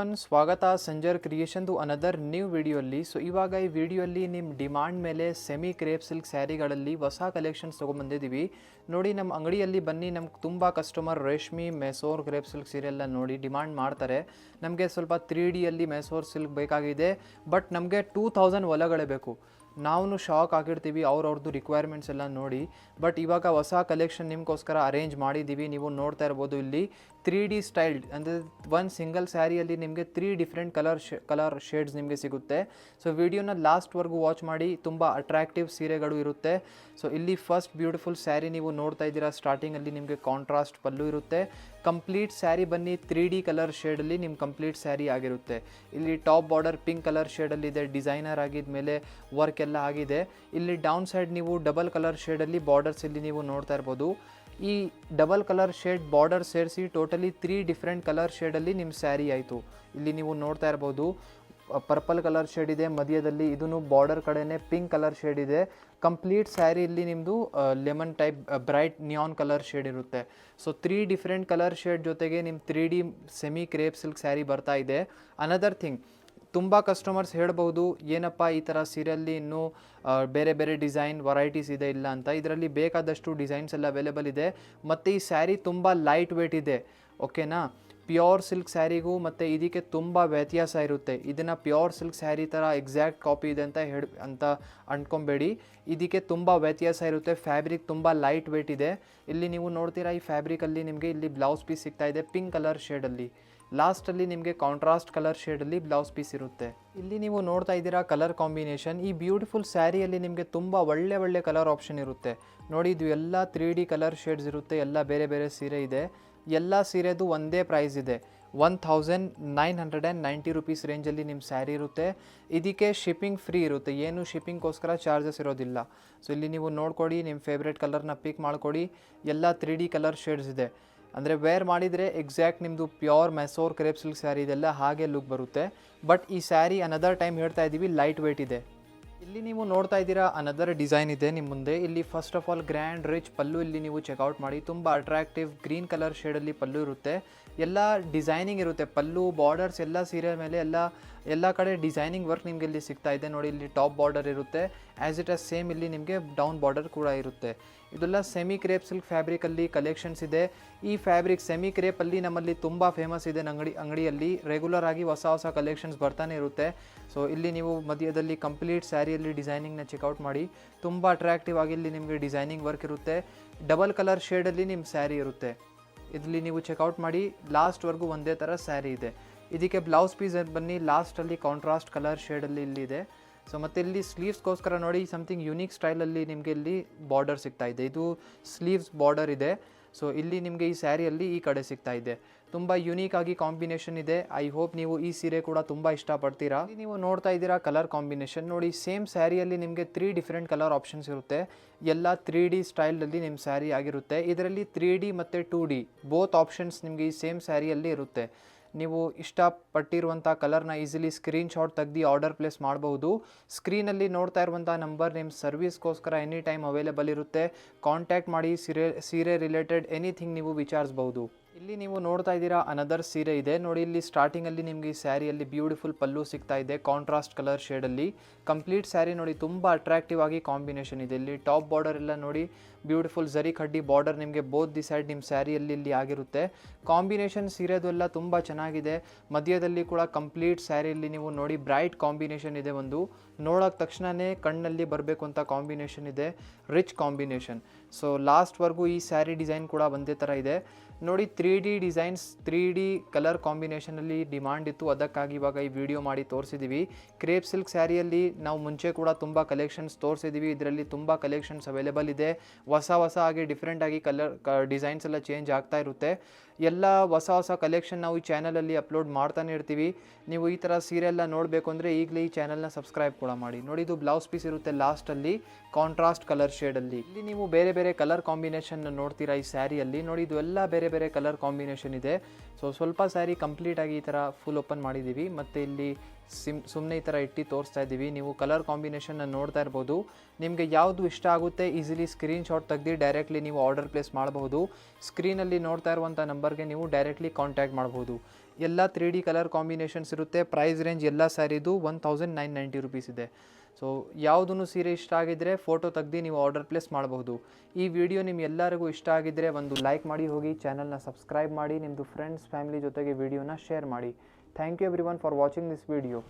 Everyone, ಸ್ವಾಗತ Sanjar ಕ್ರಿಯೇಷನ್ದು another new ವಿಡಿಯೋಲ್ಲಿ. So ಇವಾಗ ಈ ವಿಡಿಯೋಲ್ಲಿ ನಿಮ್ಮ ಡಿಮಾಂಡ್ ಮೇಲೆ ಸೆಮಿ ಕ್ರೇಪ್ ಸಿಲ್ಕ್ ಸ್ಯಾರಿಗಳಲ್ಲಿ ಹೊಸ ಕಲೆಕ್ಷನ್ಸ್ ತೊಗೊಂಬಂದಿದ್ದೀವಿ. ನೋಡಿ, ನಮ್ಮ ಅಂಗಡಿಯಲ್ಲಿ ಬನ್ನಿ. ನಮ್ಗೆ ತುಂಬ ಕಸ್ಟಮರ್ ರೇಷ್ಮೆ ಮೆಸೋರ್ ಕ್ರೇಪ್ ಸಿಲ್ಕ್ ಸೀರೆಲ್ಲ ನೋಡಿ ಡಿಮಾಂಡ್ ಮಾಡ್ತಾರೆ. ನಮಗೆ ಸ್ವಲ್ಪ 3Dಯಲ್ಲಿ ಮೆಸೋರ್ ಸಿಲ್ಕ್ ಬೇಕಾಗಿದೆ, ಬಟ್ ನಮಗೆ 2000 ಒಳಗಡೆ ಬೇಕು. ನಾವು ಶಾಕ್ ಆಗಿರ್ತೀವಿ ಅವ್ರದ್ದು ರಿಕ್ವೈರ್ಮೆಂಟ್ಸ್ ಎಲ್ಲ ನೋಡಿ. ಬಟ್ ಇವಾಗ ಹೊಸ ಕಲೆಕ್ಷನ್ ನಿಮಗೋಸ್ಕರ ಅರೇಂಜ್ ಮಾಡಿದ್ದೀವಿ. ನೀವು ನೋಡ್ತಾ ಇರ್ಬೋದು, ಇಲ್ಲಿ 3D ಸ್ಟೈಲ್ಡ್ ಅಂದರೆ ಒಂದು ಸಿಂಗಲ್ ಸ್ಯಾರಿಯಲ್ಲಿ ನಿಮಗೆ 3 ಡಿಫ್ರೆಂಟ್ ಕಲರ್ ಶೇಡ್ಸ್ ನಿಮಗೆ ಸಿಗುತ್ತೆ. ಸೊ ವಿಡಿಯೋನ ಲಾಸ್ಟ್ವರೆಗೂ ವಾಚ್ ಮಾಡಿ, ತುಂಬ ಅಟ್ರಾಕ್ಟಿವ್ ಸೀರೆಗಳು ಇರುತ್ತೆ. ಸೊ ಇಲ್ಲಿ ಫಸ್ಟ್ ಬ್ಯೂಟಿಫುಲ್ ಸ್ಯಾರಿ ನೀವು ನೋಡ್ತಾ ಇದ್ದೀರಾ. ಸ್ಟಾರ್ಟಿಂಗಲ್ಲಿ ನಿಮಗೆ ಕಾಂಟ್ರಾಸ್ಟ್ ಪಲ್ಲು ಇರುತ್ತೆ. ಕಂಪ್ಲೀಟ್ ಸ್ಯಾರಿ ಬನ್ನಿ 3D ಕಲರ್ ಶೇಡಲ್ಲಿ ನಿಮ್ಮ ಕಂಪ್ಲೀಟ್ ಸ್ಯಾರಿ ಆಗಿರುತ್ತೆ. ಇಲ್ಲಿ ಟಾಪ್ ಬಾರ್ಡರ್ ಪಿಂಕ್ ಕಲರ್ ಶೇಡಲ್ಲಿದೆ, ಡಿಸೈನರ್ ಆಗಿದ ಮೇಲೆ ವರ್ಕ್ ಎಲ್ಲ ಆಗಿದೆ. ಇಲ್ಲಿ ಡೌನ್ ಸೈಡ್ ನೀವು ಡಬಲ್ ಕಲರ್ ಶೇಡಲ್ಲಿ ಬಾರ್ಡರ್ಸ್ ಇಲ್ಲಿ ನೀವು ನೋಡ್ತಾ ಇರ್ಬೋದು. ಈ ಡಬಲ್ ಕಲರ್ ಶೇಡ್ ಬಾರ್ಡರ್ ಸೇರಿಸಿ ಟೋಟಲಿ 3 ಡಿಫ್ರೆಂಟ್ ಕಲರ್ ಶೇಡಲ್ಲಿ ನಿಮ್ಮ ಸ್ಯಾರಿ ಆಯಿತು. ಇಲ್ಲಿ ನೀವು ನೋಡ್ತಾ ಇರ್ಬೋದು, ಪರ್ಪಲ್ ಕಲರ್ ಶೇಡ್ ಇದೆ ಮಧ್ಯದಲ್ಲಿ, ಇದೂ ಬಾರ್ಡರ್ ಕಡೆನೇ ಪಿಂಕ್ ಕಲರ್ ಶೇಡ್ ಇದೆ. ಕಂಪ್ಲೀಟ್ ಸ್ಯಾರಿ ಇಲ್ಲಿ ನಿಮ್ಮದು lemon type bright neon colour shade ಇರುತ್ತೆ. ಸೊ 3 ಡಿಫ್ರೆಂಟ್ ಕಲರ್ ಶೇಡ್ ಜೊತೆಗೆ ನಿಮ್ಮ 3D semi crepe silk sari ಬರ್ತಾ ಇದೆ. ಅನದರ್ ಥಿಂಗ್, ತುಂಬ ಕಸ್ಟಮರ್ಸ್ ಹೇಳ್ಬೋದು, ಏನಪ್ಪ ಈ ಥರ ಸೀರೆಯಲ್ಲಿ ಇನ್ನೂ ಬೇರೆ ಬೇರೆ ಡಿಸೈನ್ ವೆರೈಟೀಸ್ ಇದೆ ಇಲ್ಲ ಅಂತ. ಇದರಲ್ಲಿ ಬೇಕಾದಷ್ಟು ಡಿಸೈನ್ಸ್ ಎಲ್ಲ ಅವೈಲೇಬಲ್ ಇದೆ. ಮತ್ತು ಈ ಸ್ಯಾರಿ ತುಂಬ ಲೈಟ್ ವೇಟ್ ಇದೆ, ಓಕೆನಾ. ಪ್ಯೂರ್ ಸಿಲ್ಕ್ ಸ್ಯಾರಿಗೂ ಮತ್ತು ಇದಕ್ಕೆ ತುಂಬ ವ್ಯತ್ಯಾಸ ಇರುತ್ತೆ. ಇದನ್ನು ಪ್ಯೂರ್ ಸಿಲ್ಕ್ ಸ್ಯಾರಿ ಥರ ಎಕ್ಸಾಕ್ಟ್ ಕಾಪಿ ಇದೆ ಅಂತ ಅಂದ್ಕೊಬೇಡಿ. ಇದಕ್ಕೆ ತುಂಬ ವ್ಯತ್ಯಾಸ ಇರುತ್ತೆ. ಫ್ಯಾಬ್ರಿಕ್ ತುಂಬ ಲೈಟ್ ವೇಟ್ ಇದೆ. ಇಲ್ಲಿ ನೀವು ನೋಡ್ತೀರಾ, ಈ ಫ್ಯಾಬ್ರಿಕಲ್ಲಿ ನಿಮಗೆ ಇಲ್ಲಿ ಬ್ಲೌಸ್ ಪೀಸ್ ಸಿಗ್ತಾ ಇದೆ ಪಿಂಕ್ ಕಲರ್ ಶೇಡಲ್ಲಿ. ಲಾಸ್ಟಲ್ಲಿ ನಿಮಗೆ ಕಾಂಟ್ರಾಸ್ಟ್ ಕಲರ್ ಶೇಡಲ್ಲಿ ಬ್ಲೌಸ್ ಪೀಸ್ ಇರುತ್ತೆ. ಇಲ್ಲಿ ನೀವು ನೋಡ್ತಾ ಇದ್ದೀರಾ ಕಲರ್ ಕಾಂಬಿನೇಷನ್. ಈ ಬ್ಯೂಟಿಫುಲ್ ಸ್ಯಾರಿಯಲ್ಲಿ ನಿಮಗೆ ತುಂಬ ಒಳ್ಳೆ ಕಲರ್ ಆಪ್ಷನ್ ಇರುತ್ತೆ. ನೋಡಿ, ಇದು ಎಲ್ಲ 3D ಕಲರ್ ಶೇಡ್ಸ್ ಇರುತ್ತೆ. ಎಲ್ಲ ಬೇರೆ ಬೇರೆ ಸೀರೆ ಇದೆ. ಎಲ್ಲ ಸೀರೆದು ಒಂದೇ ಪ್ರೈಸ್ ಇದೆ, 1990 ರುಪೀಸ್ ರೇಂಜಲ್ಲಿ ನಿಮ್ಮ ಸ್ಯಾರಿ ಇರುತ್ತೆ. ಇದಕ್ಕೆ ಶಿಪ್ಪಿಂಗ್ ಫ್ರೀ ಇರುತ್ತೆ, ಏನು ಶಿಪ್ಪಿಂಗ್ಗೋಸ್ಕರ ಚಾರ್ಜಸ್ ಇರೋದಿಲ್ಲ. ಸೊ ಇಲ್ಲಿ ನೀವು ನೋಡ್ಕೊಡಿ, ನಿಮ್ಮ ಫೇವ್ರೇಟ್ ಕಲರ್ನ ಪಿಕ್ ಮಾಡ್ಕೊಡಿ. ಎಲ್ಲ 3D ಕಲರ್ ಶೇಡ್ಸ್ ಇದೆ. ಅಂದರೆ ವೇರ್ ಮಾಡಿದರೆ ಎಕ್ಸಾಕ್ಟ್ ನಿಮ್ಮದು pure Mysore crepe silk sari ಇದೆಲ್ಲ ಹಾಗೆ ಲುಕ್ ಬರುತ್ತೆ. ಬಟ್ ಈ ಸ್ಯಾರಿ ಅನದರ್ ಟೈಮ್ ಹೇಳ್ತಾ ಇದ್ದೀವಿ, ಲೈಟ್ ವೇಟ್ ಇದೆ. ಇಲ್ಲಿ ನೀವು ನೋಡ್ತಾ ಇದ್ದೀರಾ ಅನದರ್ ಡಿಸೈನ್ ಇದೆ ನಿಮ್ಮ ಮುಂದೆ. ಇಲ್ಲಿ first of all grand rich pallu ಇಲ್ಲಿ ನೀವು ಚೆಕ್ಔಟ್ ಮಾಡಿ. ತುಂಬ ಅಟ್ರಾಕ್ಟಿವ್ ಗ್ರೀನ್ ಕಲರ್ ಶೇಡಲ್ಲಿ ಪಲ್ಲು ಇರುತ್ತೆ. ಎಲ್ಲ ಡಿಸೈನಿಂಗ್ ಇರುತ್ತೆ. ಪಲ್ಲು ಬಾರ್ಡರ್ಸ್ ಎಲ್ಲ ಸೀರೆ ಮೇಲೆ ಎಲ್ಲ ಕಡೆ ಡಿಸೈನಿಂಗ್ ವರ್ಕ್ ನಿಮಗೆ ಇಲ್ಲಿ ಸಿಗ್ತಾ ಇದೆ. ನೋಡಿ, ಇಲ್ಲಿ ಟಾಪ್ ಬಾರ್ಡರ್ ಇರುತ್ತೆ. ಆ್ಯಸ್ ಇಟ್ ಆಸ್ ಸೇಮ್ ಇಲ್ಲಿ ನಿಮಗೆ ಡೌನ್ ಬಾರ್ಡರ್ ಕೂಡ ಇರುತ್ತೆ. ಇದೆಲ್ಲ ಸೆಮಿ ಕ್ರೇಪ್ ಸಿಲ್ಕ್ ಫ್ಯಾಬ್ರಿಕಲ್ಲಿ ಕಲೆಕ್ಷನ್ಸ್ ಇದೆ. ಈ ಫ್ಯಾಬ್ರಿಕ್ ಸೆಮಿ ಕ್ರೇಪಲ್ಲಿ ನಮ್ಮಲ್ಲಿ ತುಂಬ ಫೇಮಸ್ ಇದೆ. ಅಂಗಡಿಯಲ್ಲಿ ರೆಗ್ಯುಲರ್ ಆಗಿ ಹೊಸ ಕಲೆಕ್ಷನ್ಸ್ ಬರ್ತಾನೆ ಇರುತ್ತೆ. ಸೊ ಇಲ್ಲಿ ನೀವು ಮಧ್ಯದಲ್ಲಿ ಕಂಪ್ಲೀಟ್ ಸ್ಯಾರಿಯಲ್ಲಿ ಡಿಸೈನಿಂಗ್ನ ಚೆಕ್ಔಟ್ ಮಾಡಿ. ತುಂಬ ಅಟ್ರಾಕ್ಟಿವ್ ಆಗಿ ಇಲ್ಲಿ ನಿಮಗೆ ಡಿಸೈನಿಂಗ್ ವರ್ಕ್ ಇರುತ್ತೆ. ಡಬಲ್ ಕಲರ್ ಶೇಡಲ್ಲಿ ನಿಮ್ಮ ಸ್ಯಾರಿ ಇರುತ್ತೆ. ಇಲ್ಲಿ ನೀವು ಚೆಕ್ಔಟ್ ಮಾಡಿ. ಲಾಸ್ಟ್ವರೆಗೂ ಒಂದೇ ಥರ ಸ್ಯಾರಿ ಇದೆ. ಇದಕ್ಕೆ ಬ್ಲೌಸ್ ಪೀಸ್ ಬನ್ನಿ, ಲಾಸ್ಟಲ್ಲಿ ಕಾಂಟ್ರಾಸ್ಟ್ ಕಲರ್ ಶೇಡಲ್ಲಿ ಇಲ್ಲಿದೆ. ಸೊ ಮತ್ತು ಇಲ್ಲಿ ಸ್ಲೀವ್ಸ್ಗೋಸ್ಕರ ನೋಡಿ, ಸಮಥಿಂಗ್ ಯುನೀಕ್ ಸ್ಟೈಲಲ್ಲಿ ನಿಮಗೆ ಇಲ್ಲಿ ಬಾರ್ಡರ್ ಸಿಗ್ತಾ ಇದೆ. ಇದು ಸ್ಲೀವ್ಸ್ ಬಾರ್ಡರ್ ಇದೆ. ಸೊ ಇಲ್ಲಿ ನಿಮಗೆ ಈ ಸ್ಯಾರಿಯಲ್ಲಿ ಈ ಕಡೆ ಸಿಗ್ತಾ ಇದೆ. ತುಂಬ ಯುನೀಕ್ ಆಗಿ ಕಾಂಬಿನೇಷನ್ ಇದೆ. ಐ ಹೋಪ್ ನೀವು ಈ ಸೀರೆ ಕೂಡ ತುಂಬ ಇಷ್ಟಪಡ್ತೀರಾ. ನೀವು ನೋಡ್ತಾ ಇದ್ದೀರಾ ಕಲರ್ ಕಾಂಬಿನೇಷನ್. ನೋಡಿ, ಸೇಮ್ ಸ್ಯಾರಿಯಲ್ಲಿ ನಿಮಗೆ 3 ಡಿಫ್ರೆಂಟ್ ಕಲರ್ ಆಪ್ಷನ್ಸ್ ಇರುತ್ತೆ. ಎಲ್ಲ 3D ಸ್ಟೈಲಲ್ಲಿ ನಿಮ್ಮ ಸ್ಯಾರಿ ಆಗಿರುತ್ತೆ. ಇದರಲ್ಲಿ 3D ಮತ್ತು 2D ಬೋತ್ ಆಪ್ಷನ್ಸ್ ನಿಮಗೆ ಈ ಸೇಮ್ ಸ್ಯಾರಿಯಲ್ಲಿ ಇರುತ್ತೆ. ನೀವು ಇಷ್ಟಪಟ್ಟಿರುವಂಥ ಕಲರ್ನ ಈಸಿಲಿ ಸ್ಕ್ರೀನ್ಶಾಟ್ ತೆಗೆದು ಆರ್ಡರ್ ಪ್ಲೇಸ್ ಮಾಡಬಹುದು. ಸ್ಕ್ರೀನಲ್ಲಿ ನೋಡ್ತಾ ಇರುವಂಥ ನಂಬರ್ ನಿಮ್ಮ ಸರ್ವಿಸ್ಗೋಸ್ಕರ ಎನಿ ಟೈಮ್ ಅವೈಲೇಬಲ್ ಇರುತ್ತೆ. ಕಾಂಟ್ಯಾಕ್ಟ್ ಮಾಡಿ. ಸೀರೆ ರಿಲೇಟೆಡ್ ಎನಿಥಿಂಗ್ ನೀವು ವಿಚಾರಿಸ್ಬೋದು. ಇಲ್ಲಿ ನೀವು ನೋಡ್ತಾ ಇದ್ದೀರಾ ಅನದರ್ ಸೀರೆ ಇದೆ. ನೋಡಿ, ಇಲ್ಲಿ ಸ್ಟಾರ್ಟಿಂಗಲ್ಲಿ ನಿಮಗೆ ಈ ಸ್ಯಾರಿಯಲ್ಲಿ ಬ್ಯೂಟಿಫುಲ್ ಪಲ್ಲು ಸಿಗ್ತಾ ಇದೆ ಕಾಂಟ್ರಾಸ್ಟ್ ಕಲರ್ ಶೇಡಲ್ಲಿ. ಕಂಪ್ಲೀಟ್ ಸ್ಯಾರಿ ನೋಡಿ, ತುಂಬ ಅಟ್ರಾಕ್ಟಿವ್ ಆಗಿ ಕಾಂಬಿನೇಷನ್ ಇದೆ. ಇಲ್ಲಿ ಟಾಪ್ ಬಾರ್ಡರ್ ಎಲ್ಲ ನೋಡಿ, ಬ್ಯೂಟಿಫುಲ್ ಜರಿ ಕಡ್ಡಿ ಬಾರ್ಡರ್ ನಿಮಗೆ ಬೋತ್ ದಿ ಸೈಡ್ ನಿಮ್ಮ ಸ್ಯಾರಿಯಲ್ಲಿ ಇಲ್ಲಿ ಆಗಿರುತ್ತೆ. ಕಾಂಬಿನೇಷನ್ ಸೀರೆದು ಎಲ್ಲ ತುಂಬ ಚೆನ್ನಾಗಿದೆ. ಮಧ್ಯದಲ್ಲಿ ಕೂಡ ಕಂಪ್ಲೀಟ್ ಸ್ಯಾರಿಯಲ್ಲಿ ನೀವು ನೋಡಿ ಬ್ರೈಟ್ ಕಾಂಬಿನೇಷನ್ ಇದೆ. ಒಂದು ನೋಡೋಕೆ ತಕ್ಷಣವೇ ಕಣ್ಣಲ್ಲಿ ಬರಬೇಕು ಅಂತ ಕಾಂಬಿನೇಷನ್ ಇದೆ, ರಿಚ್ ಕಾಂಬಿನೇಷನ್. ಸೊ ಲಾಸ್ಟ್ವರೆಗೂ ಈ ಸ್ಯಾರಿ ಡಿಸೈನ್ ಕೂಡ ಒಂದೇ ಥರ ಇದೆ. ನೋಡಿ, 3D designs 3D colour ಕಾಂಬಿನೇಷನಲ್ಲಿ demand ಇತ್ತು, ಅದಕ್ಕಾಗಿ ಇವಾಗ ಈ ವಿಡಿಯೋ ಮಾಡಿ ತೋರಿಸಿದ್ದೀವಿ. ಕ್ರೇಪ್ ಸಿಲ್ಕ್ ಸ್ಯಾರಿಯಲ್ಲಿ ನಾವು ಮುಂಚೆ ಕೂಡ ತುಂಬ ಕಲೆಕ್ಷನ್ಸ್ ತೋರಿಸಿದ್ದೀವಿ. ಇದರಲ್ಲಿ ತುಂಬ ಕಲೆಕ್ಷನ್ಸ್ ಅವೈಲೇಬಲ್ ಇದೆ. ಹೊಸ ಆಗಿ ಡಿಫ್ರೆಂಟಾಗಿ ಡಿಸೈನ್ಸ್ ಎಲ್ಲ ಚೇಂಜ್ ಆಗ್ತಾ ಇರುತ್ತೆ. ಎಲ್ಲ ಹೊಸ ಕಲೆಕ್ಷನ್ ನಾವು ಈ ಚಾನಲಲ್ಲಿ ಅಪ್ಲೋಡ್ ಮಾಡ್ತಾನೆ ಇರ್ತೀವಿ. ನೀವು ಈ ಥರ ಸೀರೆ ಎಲ್ಲ ನೋಡಬೇಕು ಅಂದರೆ ಈಗಲೇ ಈ ಚಾನಲ್ನ ಸಬ್ಸ್ಕ್ರೈಬ್ ಕೂಡ ಮಾಡಿ. ನೋಡಿ, ಇದು ಬ್ಲೌಸ್ ಪೀಸ್ ಇರುತ್ತೆ ಲಾಸ್ಟಲ್ಲಿ ಕಾಂಟ್ರಾಸ್ಟ್ ಕಲರ್ ಶೇಡಲ್ಲಿ. ಇಲ್ಲಿ ನೀವು ಬೇರೆ ಕಲರ್ ಕಾಂಬಿನೇಷನ್ ನೋಡ್ತೀರಾ ಈ ಸ್ಯಾರಿಯಲ್ಲಿ. ನೋಡಿ, ಇದು ಎಲ್ಲ ಬೇರೆ ಕಲರ್ ಕಾಂಬಿನೇಷನ್ ಇದೆ. ಸೊ ಸ್ವಲ್ಪ ಸ್ಯಾರಿ ಕಂಪ್ಲೀಟಾಗಿ ಈ ಥರ ಫುಲ್ ಓಪನ್ ಮಾಡಿದ್ದೀವಿ. ಮತ್ತು ಇಲ್ಲಿ ಸುಮ್ಮನೆ ಈ ಥರ ಇಟ್ಟು ತೋರಿಸ್ತಾ ಇದ್ದೀವಿ. ನೀವು ಕಲರ್ ಕಾಂಬಿನೇಷನ್ನ ನೋಡ್ತಾ ಇರ್ಬೋದು. ನಿಮಗೆ ಯಾವುದು ಇಷ್ಟ ಆಗುತ್ತೆ ಈಸಿಲಿ ಸ್ಕ್ರೀನ್ಶಾಟ್ ತೆಗೆದು ಡೈರೆಕ್ಟ್ಲಿ ನೀವು ಆರ್ಡರ್ ಪ್ಲೇಸ್ ಮಾಡಬಹುದು. ಸ್ಕ್ರೀನಲ್ಲಿ ನೋಡ್ತಾ ಇರುವಂಥ ನಂಬರ್ಗೆ ನೀವು ಡೈರೆಕ್ಟ್ಲಿ ಕಾಂಟ್ಯಾಕ್ಟ್ ಮಾಡ್ಬೋದು. ಎಲ್ಲ 3D ಕಲರ್ ಕಾಂಬಿನೇಷನ್ಸ್ ಇರುತ್ತೆ. ಪ್ರೈಸ್ ರೇಂಜ್ ಎಲ್ಲ ಸ್ಯಾರಿದು 1990 ರುಪೀಸ್ ಇದೆ. ಸೊ ಯಾವುದೂ ಸೀರೆ ಇಷ್ಟ ಆಗಿದ್ದರೆ ಫೋಟೋ ತೆಗ್ದು ನೀವು ಆರ್ಡರ್ ಪ್ಲೇಸ್ ಮಾಡಬಹುದು. ಈ ವಿಡಿಯೋ ನಿಮ್ಗೆಲ್ಲರಿಗೂ ಇಷ್ಟ ಆಗಿದ್ದರೆ ಒಂದು ಲೈಕ್ ಮಾಡಿ ಹೋಗಿ, ಚಾನಲ್ನ ಸಬ್ಸ್ಕ್ರೈಬ್ ಮಾಡಿ, ನಿಮ್ಮದು ಫ್ರೆಂಡ್ಸ್ ಫ್ಯಾಮಿಲಿ ಜೊತೆಗೆ ವಿಡಿಯೋನ ಶೇರ್ ಮಾಡಿ. Thank you everyone for watching this video.